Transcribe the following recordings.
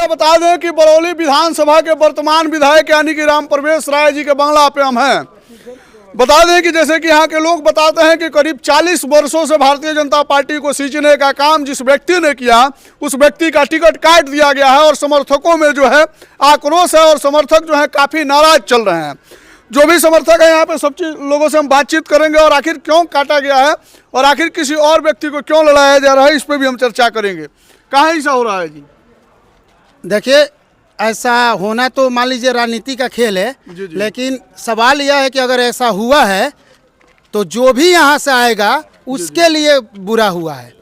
क्या बता दें कि बरौली विधानसभा के वर्तमान विधायक यानी कि राम प्रवेश राय जी के बंगला पे हम हैं। बता दें कि जैसे कि यहाँ के लोग बताते हैं कि करीब 40 वर्षों से भारतीय जनता पार्टी को सींचने का काम जिस व्यक्ति ने किया उस व्यक्ति का टिकट काट दिया गया है और समर्थकों में जो है आक्रोश है और समर्थक जो है काफ़ी नाराज चल रहे हैं। जो भी समर्थक है यहाँ पे सब चीज लोगों से हम बातचीत करेंगे और आखिर क्यों काटा गया है और आखिर किसी और व्यक्ति को क्यों लड़ाया जा रहा है इस पर भी हम चर्चा करेंगे। कहाँ ऐसा हो रहा है जी? देखिए, ऐसा होना तो मान लीजिए राजनीति का खेल है जी। लेकिन सवाल यह है कि अगर ऐसा हुआ है तो जो भी यहाँ से आएगा उसके लिए बुरा हुआ है।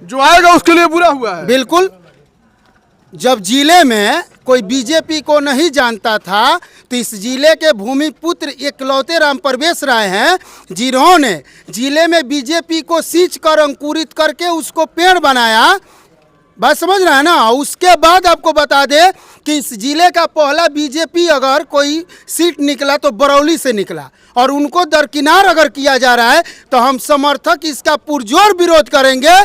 जो आएगा उसके लिए बुरा हुआ है। बिल्कुल। जब जिले में कोई बीजेपी को नहीं जानता था तो इस जिले के भूमिपुत्र इकलौते राम प्रवेश राय हैं जिन्होंने जिले में बीजेपी को सींच कर अंकुरित करके उसको पेड़ बनाया। बात समझ रहे हैं ना। उसके बाद आपको बता दें कि इस जिले का पहला बीजेपी अगर कोई सीट निकला तो बरौली से निकला और उनको दरकिनार अगर किया जा रहा है तो हम समर्थक इसका पुरजोर विरोध करेंगे।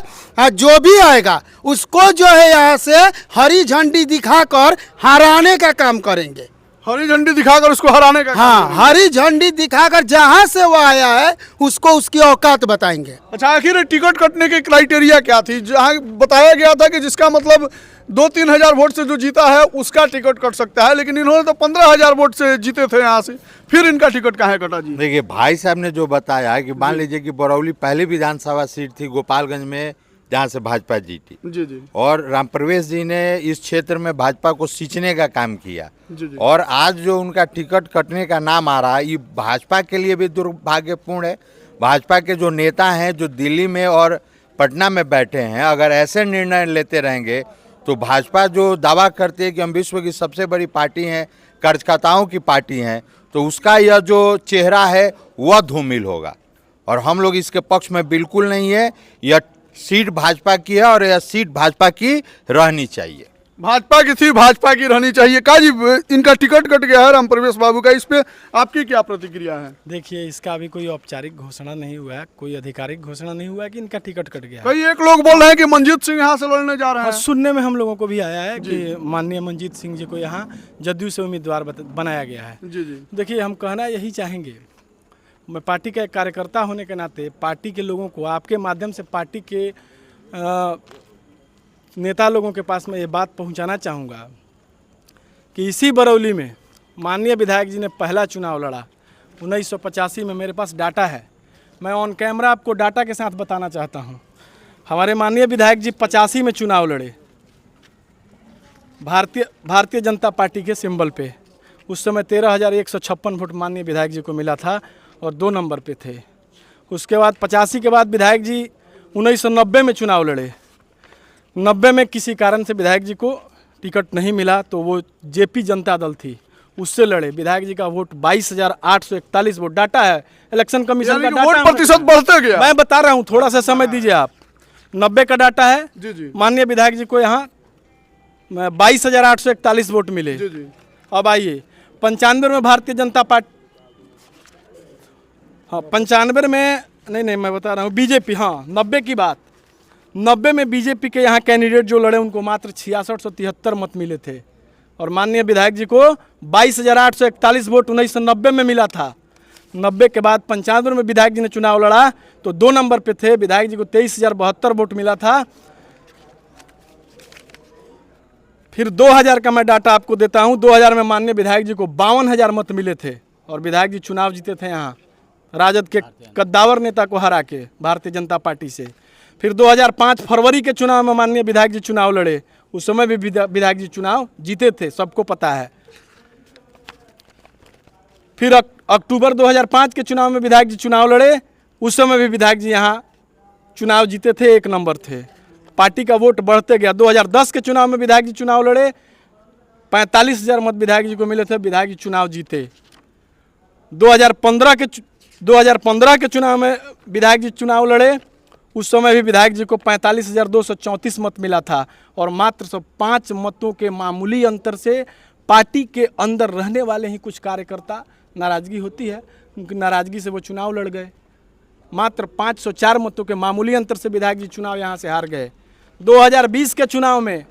जो भी आएगा उसको जो है यहाँ से हरी झंडी दिखाकर हराने का काम करेंगे। हरी झंडी दिखाकर उसको हराने का। हाँ, हरी झंडी दिखाकर जहाँ से वो आया है उसको उसकी औकात बताएंगे। अच्छा, आखिर टिकट कटने की क्राइटेरिया क्या थी? जहाँ बताया गया था कि जिसका मतलब 2-3 हजार वोट से जो जीता है उसका टिकट कट सकता है, लेकिन इन्होंने तो 15,000 वोट से जीते थे यहाँ से, फिर इनका टिकट कहाँ कटा जी? देखिए, भाई साहब ने जो बताया कि मान लीजिए कि बरौली पहली विधानसभा सीट थी गोपालगंज में जहाँ से भाजपा जीती जी। और राम प्रवेश जी ने इस क्षेत्र में भाजपा को सींचने का काम किया जी। और आज जो उनका टिकट कटने का नाम आ रहा है ये भाजपा के लिए भी दुर्भाग्यपूर्ण है। भाजपा के जो नेता हैं जो दिल्ली में और पटना में बैठे हैं, अगर ऐसे निर्णय लेते रहेंगे तो भाजपा जो दावा करती है कि हम विश्व की सबसे बड़ी पार्टी हैं, कर्जदाताओं की पार्टी हैं, तो उसका यह जो चेहरा है वह धूमिल होगा और हम लोग इसके पक्ष में बिल्कुल नहीं है। यह सीट भाजपा की है और यह सीट भाजपा की रहनी चाहिए। भाजपा की थी, भाजपा की रहनी चाहिए। का जी इनका टिकट कट गया है राम प्रवेश बाबू का, इस पे आपकी क्या प्रतिक्रिया है? देखिए, इसका अभी कोई औपचारिक घोषणा नहीं हुआ है, कोई आधिकारिक घोषणा नहीं हुआ है कि इनका टिकट कट गया है। कई एक लोग बोल रहे हैं कि मंजीत सिंह यहाँ से लड़ने जा रहे हैं। सुनने में हम लोगों को भी आया है कि माननीय मंजीत सिंह जी को यहाँ जदयू से उम्मीदवार बनाया गया है। जी। देखिए, हम कहना यही चाहेंगे, मैं पार्टी का एक कार्यकर्ता होने के नाते पार्टी के लोगों को आपके माध्यम से पार्टी के नेता लोगों के पास मैं ये बात पहुंचाना चाहूँगा कि इसी बरौली में माननीय विधायक जी ने पहला चुनाव लड़ा 1985 में। मेरे पास डाटा है, मैं ऑन कैमरा आपको डाटा के साथ बताना चाहता हूँ। हमारे माननीय विधायक जी 85 में चुनाव लड़े भारतीय जनता पार्टी के सिंबल पे। उस समय 13,156 वोट माननीय विधायक जी को मिला था और 2 नंबर पे थे। उसके बाद 85 के बाद विधायक जी 1990 में चुनाव लड़े। 90 में किसी कारण से विधायक जी को टिकट नहीं मिला तो वो जेपी जनता दल थी, उससे लड़े। विधायक जी का वोट 22,841 वोट। डाटा है, इलेक्शन कमीशन का डाटा। वोट प्रतिशत बढ़ते गया। मैं बता रहा हूँ, थोड़ा सा समय दीजिए आप। 90 का डाटा है। जी। माननीय विधायक जी को यहाँ 22,841 वोट मिले। जी। अब आइए 95 में भारतीय जनता पार्टी, हाँ 95 में नहीं मैं बता रहा हूँ बीजेपी। हाँ 90 की बात, 90 में बीजेपी के यहाँ कैंडिडेट जो लड़े उनको मात्र 6673 मत मिले थे और माननीय विधायक जी को 22,841 वोट 1990 में मिला था। 90 के बाद 95 में विधायक जी ने चुनाव लड़ा तो 2 नंबर पे थे। विधायक जी को 23,072 वोट मिला था। फिर 2000 का मैं डाटा आपको देता हूँ। 2000 में माननीय विधायक जी को 52,000 मत मिले थे और विधायक जी चुनाव जीते थे यहाँ राजद के कद्दावर नेता को हरा के भारतीय जनता पार्टी से। फिर 2005 फरवरी के चुनाव में माननीय विधायक जी चुनाव लड़े, उस समय भी विधायक जी चुनाव जीते थे, सबको पता है। फिर अक्टूबर 2005 के चुनाव में विधायक जी चुनाव लड़े, उस समय भी विधायक जी यहाँ चुनाव जीते थे, 1 नंबर थे। पार्टी का वोट बढ़ते गया। 2010 के चुनाव में विधायक जी चुनाव लड़े, 45,000 मत विधायक जी को मिले थे, विधायक जी चुनाव जीते। 2015 के चुनाव में विधायक जी चुनाव लड़े, उस समय भी विधायक जी को 45,234 मत मिला था और मात्र 5 मतों के मामूली अंतर से पार्टी के अंदर रहने वाले ही कुछ कार्यकर्ता नाराज़गी होती है, उनकी नाराज़गी से वो चुनाव लड़ गए। मात्र 504 मतों के मामूली अंतर से विधायक जी चुनाव यहाँ से हार गए। 2020 के चुनाव में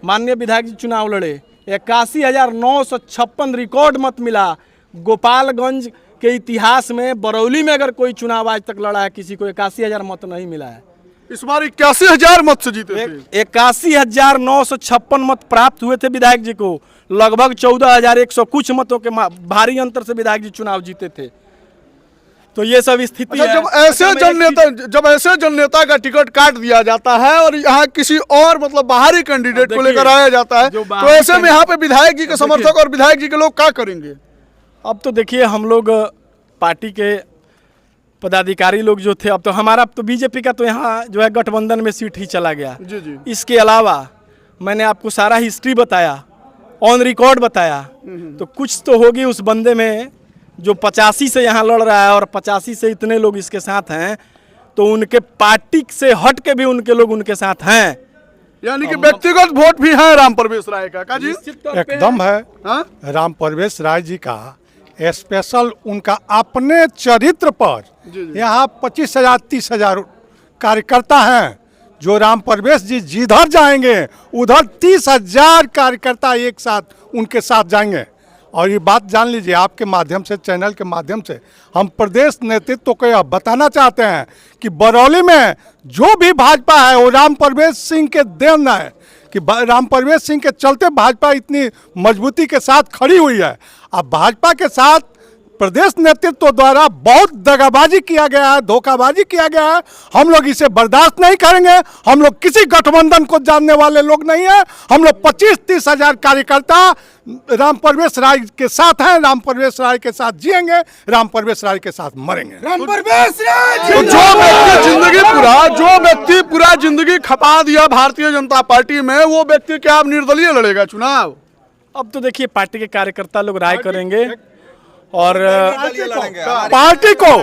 माननीय विधायक जी चुनाव लड़े, 81,956 रिकॉर्ड मत मिला। गोपालगंज के इतिहास में बरौली में अगर कोई चुनाव आज तक लड़ा है किसी को 81,000 मत नहीं मिला है। इस बार 81,000 मत से जीते थे। 81,956 मत प्राप्त हुए थे विधायक जी को। लगभग 14,100 कुछ मतों के भारी अंतर से विधायक जी चुनाव जीते थे। तो ये सब स्थिति है। जब ऐसे जननेता का टिकट काट दिया जाता है और यहाँ किसी और मतलब बाहरी कैंडिडेट को लेकर आया जाता है, तो ऐसे में यहाँ पे विधायक जी के समर्थक और विधायक जी के लोग क्या करेंगे? अब तो देखिए, हम लोग पार्टी के पदाधिकारी लोग जो थे, अब तो हमारा तो बीजेपी का तो यहाँ जो है गठबंधन में सीट ही चला गया। जी जी। इसके अलावा मैंने आपको सारा हिस्ट्री बताया, ऑन रिकॉर्ड बताया, तो कुछ तो होगी उस बंदे में जो 85 से यहाँ लड़ रहा है और 85 से इतने लोग इसके साथ हैं, तो उनके पार्टी से हट के भी उनके लोग उनके साथ हैं। यानी कि व्यक्तिगत वोट भी है राम प्रवेश राय का जी? एकदम है। राम प्रवेश राय जी का स्पेशल उनका अपने चरित्र पर यहाँ 25,000 30,000 कार्यकर्ता हैं। जो राम प्रवेश जी जिधर जाएंगे उधर 30,000 कार्यकर्ता एक साथ उनके साथ जाएंगे। और ये बात जान लीजिए, आपके माध्यम से, चैनल के माध्यम से हम प्रदेश नेतृत्व को यह बताना चाहते हैं कि बरौली में जो भी भाजपा है वो राम प्रवेश सिंह के देन है, कि राम प्रवेश सिंह के चलते भाजपा इतनी मजबूती के साथ खड़ी हुई है। अब भाजपा के साथ प्रदेश नेतृत्व द्वारा बहुत दगाबाजी किया गया है, धोखाबाजी किया गया है। हम लोग इसे बर्दाश्त नहीं करेंगे। हम लोग किसी गठबंधन को जानने वाले लोग नहीं हैं। हम लोग 25-30 हजार कार्यकर्ता राम प्रवेश राय के साथ हैं, राम प्रवेश राय के साथ जिएंगे, राम प्रवेश राय के साथ मरेंगे। राम प्रवेश राय तो जो व्यक्ति पूरा जिंदगी खपा दिया भारतीय जनता पार्टी में, वो व्यक्ति क्या अब निर्दलीय लड़ेगा चुनाव? अब तो देखिए, पार्टी के कार्यकर्ता लोग राय करेंगे और पार्टी को,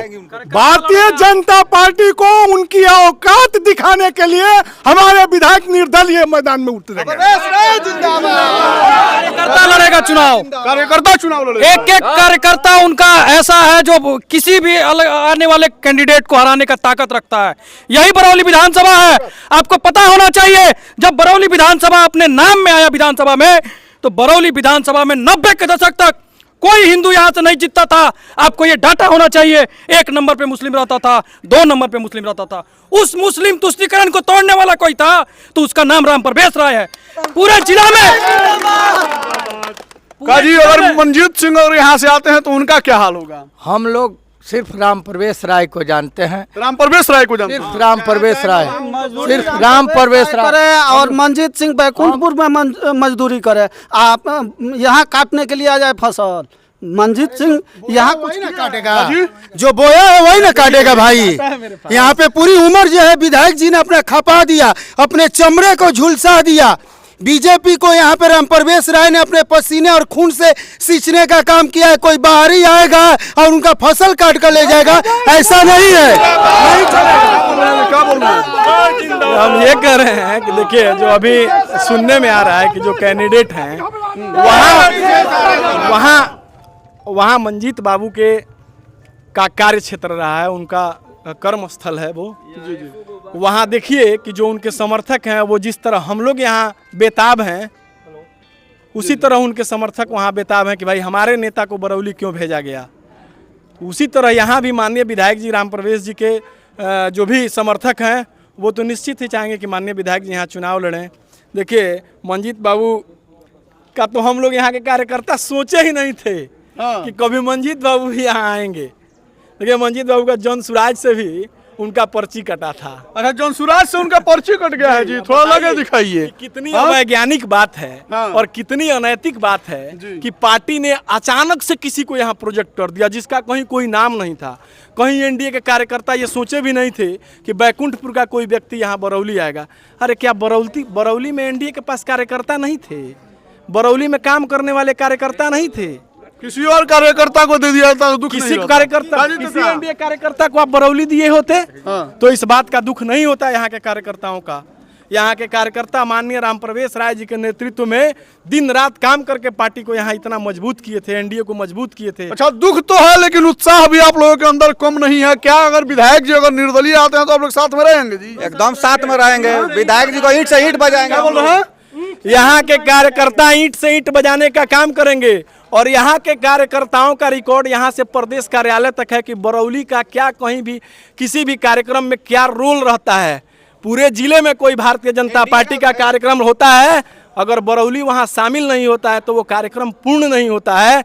भारतीय जनता पार्टी को उनकी औकात दिखाने के लिए हमारे विधायक निर्दलीय मैदान में उतरेंगे। कार्यकर्ता लड़ेगा चुनाव, कार्यकर्ता चुनाव लड़ेगा। एक एक कार्यकर्ता उनका ऐसा है जो किसी भी आने वाले कैंडिडेट को हराने का ताकत रखता है। यही बरौली विधानसभा है। आपको पता होना चाहिए, जब बरौली विधानसभा अपने नाम में आया विधानसभा में, तो बरौली विधानसभा में 90 के दशक तक कोई हिंदू यहां से नहीं जीतता था। आपको ये डाटा होना चाहिए। 1 नंबर पे मुस्लिम रहता था, 2 नंबर पे मुस्लिम रहता था। उस मुस्लिम तुष्टीकरण को तोड़ने वाला कोई था तो उसका नाम राम प्रवेश राय है। पूरे जिला में काजी, अगर मंजीत सिंह और यहाँ से आते हैं तो उनका क्या हाल होगा? हम लोग सिर्फ राम प्रवेश राय को जानते हैं। राम प्रवेश राय को जानते हैं? सिर्फ राम प्रवेश राय, सिर्फ राम प्रवेश राय करे और मंजीत सिंह बैकुंठपुर में मजदूरी करे, आप यहाँ काटने के लिए आ जाए फसल। मंजीत सिंह यहाँ कुछ ना काटेगा, जो बोया है वही ना काटेगा भाई। यहाँ पे पूरी उम्र जो है विधायक जी ने अपना खपा दिया, अपने चमड़े को झुलसा दिया। बीजेपी को यहाँ पे राम प्रवेश राय ने अपने पसीने और खून से सींचने का काम किया है। कोई बाहरी आएगा और उनका फसल काट कर ले जाएगा, ऐसा नहीं है। क्या बोल रहे हैं? हम ये कह रहे हैं कि देखिए, जो अभी सुनने में आ रहा है कि जो कैंडिडेट हैं वहाँ मंजीत बाबू के का कार्य क्षेत्र रहा है, उनका कर्म स्थल है वो। वहाँ देखिए कि जो उनके समर्थक हैं, वो जिस तरह हम लोग यहाँ बेताब हैं, उसी तरह उनके समर्थक वहाँ बेताब हैं कि भाई हमारे नेता को बरौली क्यों भेजा गया। उसी तरह यहाँ भी माननीय विधायक जी राम प्रवेश जी के जो भी समर्थक हैं, वो तो निश्चित ही चाहेंगे कि माननीय विधायक जी यहाँ चुनाव लड़ें। देखिए, मंजीत बाबू का तो हम लोग यहाँ के कार्यकर्ता सोचे ही नहीं थे कि कभी मंजीत बाबू भी यहाँ आएंगे। देखिए, मंजीत बाबू का जॉन सुराज से भी उनका पर्ची कटा था। अच्छा, जॉन सुराज से उनका पर्ची कट गया है जी, थोड़ा लगे दिखाइए। कितनी अवैज्ञानिक बात है और कितनी अनैतिक बात है कि पार्टी ने अचानक से किसी को यहाँ प्रोजेक्ट कर दिया जिसका कहीं कोई नाम नहीं था। कहीं एनडीए के कार्यकर्ता ये सोचे भी नहीं थे कि बैकुंठपुर का कोई व्यक्ति यहाँ बरौली आएगा। अरे क्या बरौली में एनडीए के पास कार्यकर्ता नहीं थे? बरौली में काम करने वाले कार्यकर्ता नहीं थे? किसी और कार्यकर्ता को दे दिया था तो दुख किसी नहीं होता। कार्यकर्ता, किसी एनडीए कार्यकर्ता को आप बरौली दिए होते तो इस बात का दुख नहीं होता यहाँ के कार्यकर्ताओं का। यहाँ के कार्यकर्ता माननीय राम प्रवेश राय जी के नेतृत्व में दिन रात काम करके पार्टी को यहाँ इतना मजबूत किए थे, एनडीए को मजबूत किए थे। अच्छा, दुख तो है लेकिन उत्साह भी आप लोगों के अंदर कम नहीं है क्या? अगर विधायक जी अगर निर्दलीय आते हैं तो आप लोग साथ में रहेंगे जी? एकदम साथ में रहेंगे। विधायक जी को ईंट से ईंट बजाएंगे। क्या बोल रहे हैं? यहाँ के कार्यकर्ता ईंट से ईंट बजाने का काम करेंगे और यहाँ के कार्यकर्ताओं का रिकॉर्ड यहाँ से प्रदेश कार्यालय तक है कि बरौली का क्या कहीं भी किसी भी कार्यक्रम में क्या रोल रहता है। पूरे जिले में कोई भारतीय जनता पार्टी का कार्यक्रम होता है, अगर बरौली वहाँ शामिल नहीं होता है तो वो कार्यक्रम पूर्ण नहीं होता है।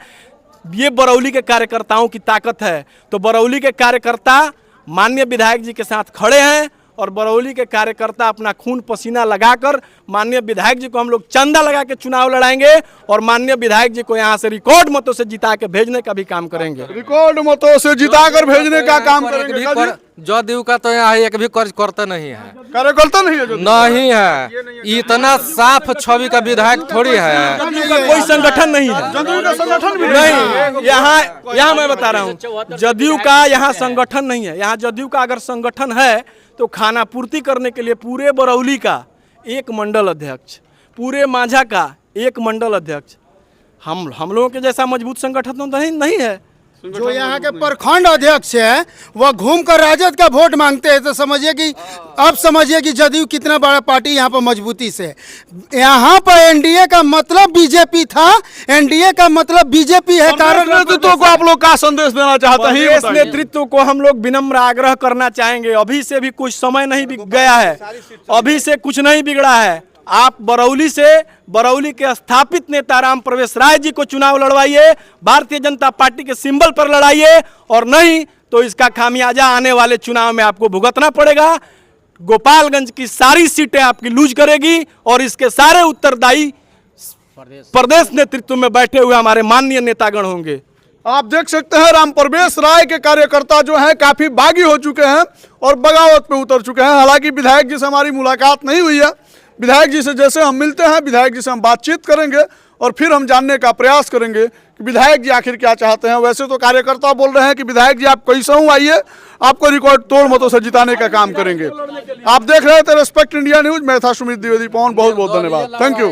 ये बरौली के कार्यकर्ताओं की ताकत है। तो बरौली के कार्यकर्ता माननीय विधायक जी के साथ खड़े हैं और बरौली के कार्यकर्ता अपना खून पसीना लगाकर माननीय विधायक जी को हम लोग चंदा लगा के चुनाव लड़ाएंगे और माननीय विधायक जी को यहाँ से रिकॉर्ड मतों से जिता के भेजने का भी काम करेंगे। रिकॉर्ड मतों से जिताकर भेजने का काम करेंगे। जदयू का तो यहाँ एक भी कार्यकर्ता नहीं है, कार्यकर्ता नहीं है जो नहीं है। इतना साफ छवि का विधायक थोड़ी है। जदयू का कोई संगठन नहीं है, जदयू का संगठन भी नहीं। यहाँ मैं बता रहा हूँ, जदयू का यहाँ संगठन नहीं है। यहाँ जदयू का अगर संगठन है तो खाना पूर्ति करने के लिए पूरे बरौली का एक मंडल अध्यक्ष, पूरे माझा का एक मंडल अध्यक्ष, हम लोगों के जैसा मजबूत संगठन तो नहीं है। जो यहाँ के प्रखंड अध्यक्ष है वह घूमकर राजद का वोट मांगते हैं, तो समझिए कि जदयू कितना बड़ा पार्टी यहाँ पर मजबूती से। यहाँ पर एनडीए का मतलब बीजेपी था, एनडीए का मतलब बीजेपी है। कारण नेतृत्व को आप लोग का संदेश देना चाहते हैं? इस नेतृत्व को हम लोग विनम्र आग्रह करना चाहेंगे, अभी से भी कुछ समय नहीं गया है, अभी से कुछ नहीं बिगड़ा है। आप बरौली से बरौली के स्थापित नेता राम प्रवेश राय जी को चुनाव लड़वाइए, भारतीय जनता पार्टी के सिंबल पर लड़ाइए, और नहीं तो इसका खामियाजा आने वाले चुनाव में आपको भुगतना पड़ेगा। गोपालगंज की सारी सीटें आपकी लूज करेगी और इसके सारे उत्तरदायी प्रदेश नेतृत्व में बैठे हुए हमारे माननीय नेतागण होंगे। आप देख सकते हैं राम प्रवेश राय के कार्यकर्ता जो हैं काफी बागी हो चुके हैं और बगावत पे उतर चुके हैं। हालांकि विधायक जी से हमारी मुलाकात नहीं हुई है। विधायक जी से जैसे हम मिलते हैं, विधायक जी से हम बातचीत करेंगे और फिर हम जानने का प्रयास करेंगे कि विधायक जी आखिर क्या चाहते हैं। वैसे तो कार्यकर्ता बोल रहे हैं कि विधायक जी आप कैसे हूँ आइए, आपको रिकॉर्ड तोड़ मतों से जिताने का काम करेंगे। आप देख रहे थे रेस्पेक्ट इंडिया न्यूज, मैं था सुमित द्विवेदी पवन, बहुत बहुत धन्यवाद, थैंक यू।